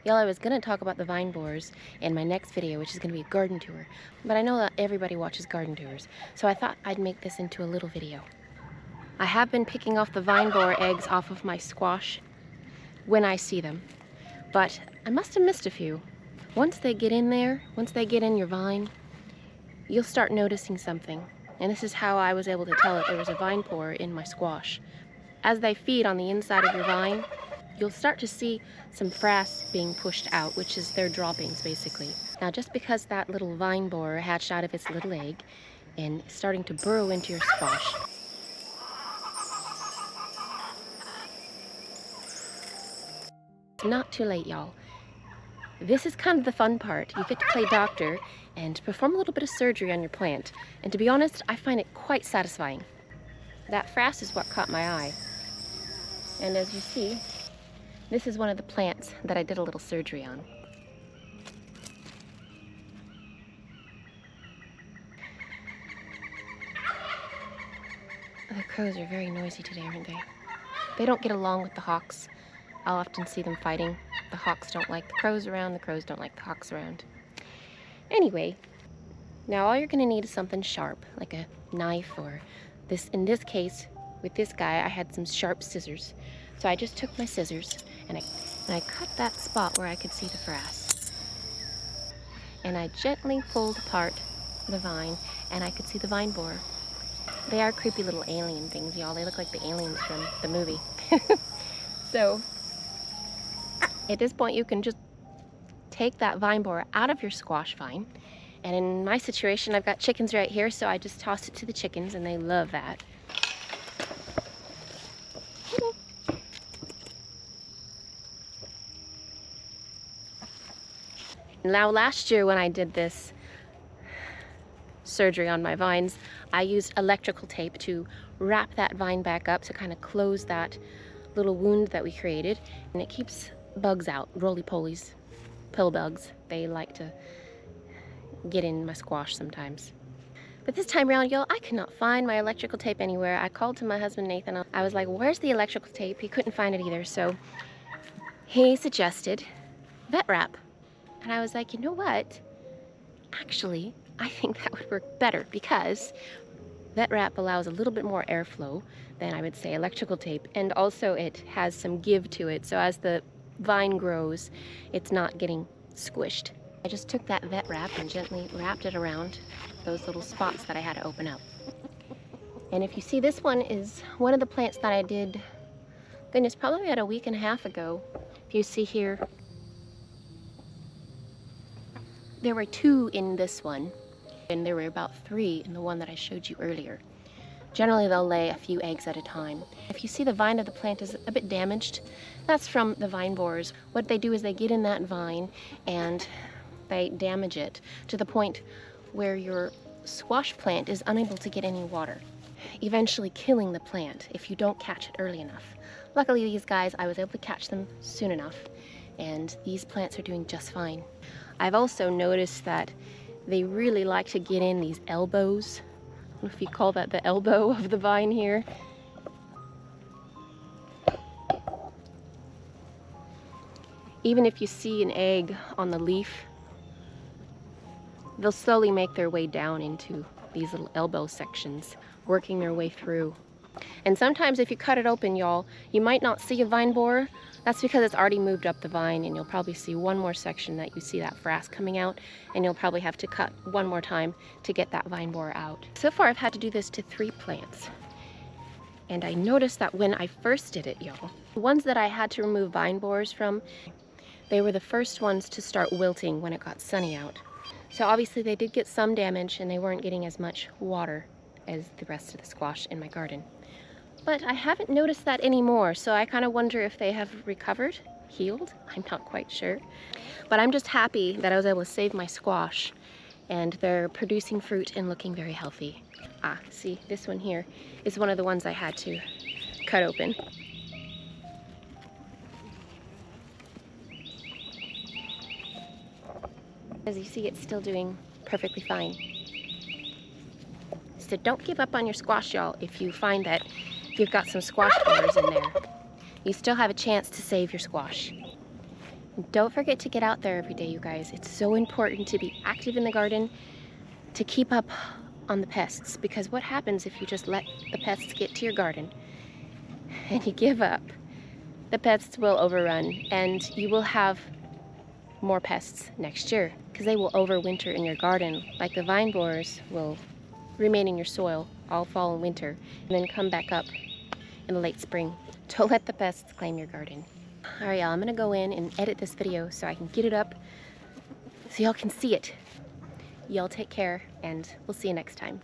Y'all, I was gonna talk about the vine borers in my next video, which is gonna be a garden tour, but I know that everybody watches garden tours, so I thought I'd make this into a little video. I have been picking off the vine borer eggs off of my squash when I see them, but I must have missed a few. Once they get in there, once they get in your vine, you'll start noticing something. And this is how I was able to tell that there was a vine borer in my squash. As they feed on the inside of your vine, you'll start to see some frass being pushed out, which is their droppings basically. Now just because that little vine borer hatched out of its little egg and is starting to burrow into your squash, it's not too late, y'all. This is kind of the fun part. You get to play doctor and perform a little bit of surgery on your plant. And to be honest, I find it quite satisfying. That frass is what caught my eye. And as you see, this is one of the plants that I did a little surgery on. The crows are very noisy today, aren't they? They don't get along with the hawks. I'll often see them fighting. The hawks don't like the crows around, the crows don't like the hawks around. Anyway, now all you're gonna need is something sharp, like a knife or this. In this case, with this guy, I had some sharp scissors. So I just took my scissors and I cut that spot where I could see the frass. And I gently pulled apart the vine and I could see the vine borer. They are creepy little alien things, y'all. They look like the aliens from the movie. So at this point, you can just take that vine borer out of your squash vine. And in my situation, I've got chickens right here, so I just toss it to the chickens and they love that. Now last year when I did this surgery on my vines, I used electrical tape to wrap that vine back up to kind of close that little wound that we created. And it keeps bugs out, roly-polies, pill bugs. They like to get in my squash sometimes. But this time around, y'all, I could not find my electrical tape anywhere. I called to my husband, Nathan. I was like, where's the electrical tape? He couldn't find it either. So he suggested vet wrap. And I was like, you know what? Actually, I think that would work better because vet wrap allows a little bit more airflow than I would say electrical tape. And also it has some give to it. So as the vine grows, it's not getting squished. I just took that vet wrap and gently wrapped it around those little spots that I had to open up. And if you see, this one is one of the plants that I did, goodness, probably about a week and a half ago. If you see here, there were 2 in this one, and there were about 3 in the one that I showed you earlier. Generally, they'll lay a few eggs at a time. If you see the vine of the plant is a bit damaged, that's from the vine borers. What they do is they get in that vine and they damage it to the point where your squash plant is unable to get any water, eventually killing the plant if you don't catch it early enough. Luckily, these guys, I was able to catch them soon enough, and these plants are doing just fine. I've also noticed that they really like to get in these elbows. I don't know if you call that the elbow of the vine here. Even if you see an egg on the leaf, they'll slowly make their way down into these little elbow sections, working their way through. And sometimes if you cut it open, y'all, you might not see a vine borer. That's because it's already moved up the vine, and you'll probably see one more section that you see that frass coming out, and you'll probably have to cut one more time to get that vine borer out. So far I've had to do this to 3 plants. And I noticed that when I first did it, y'all, the ones that I had to remove vine borers from, they were the first ones to start wilting when it got sunny out. So obviously they did get some damage and they weren't getting as much water as the rest of the squash in my garden. But I haven't noticed that anymore, so I kind of wonder if they have recovered, healed. I'm not quite sure. But I'm just happy that I was able to save my squash, and they're producing fruit and looking very healthy. Ah, see, this one here is one of the ones I had to cut open. As you see, it's still doing perfectly fine. So don't give up on your squash, y'all, if you find that you've got some squash borers in there. You still have a chance to save your squash. Don't forget to get out there every day, you guys. It's so important to be active in the garden to keep up on the pests, because what happens if you just let the pests get to your garden and you give up? The pests will overrun and you will have more pests next year because they will overwinter in your garden, like the vine borers will remain in your soil all fall and winter and then come back up in the late spring. Don't let the pests claim your garden. All right, y'all, I'm gonna go in and edit this video so I can get it up so y'all can see it. Y'all take care, and we'll see you next time.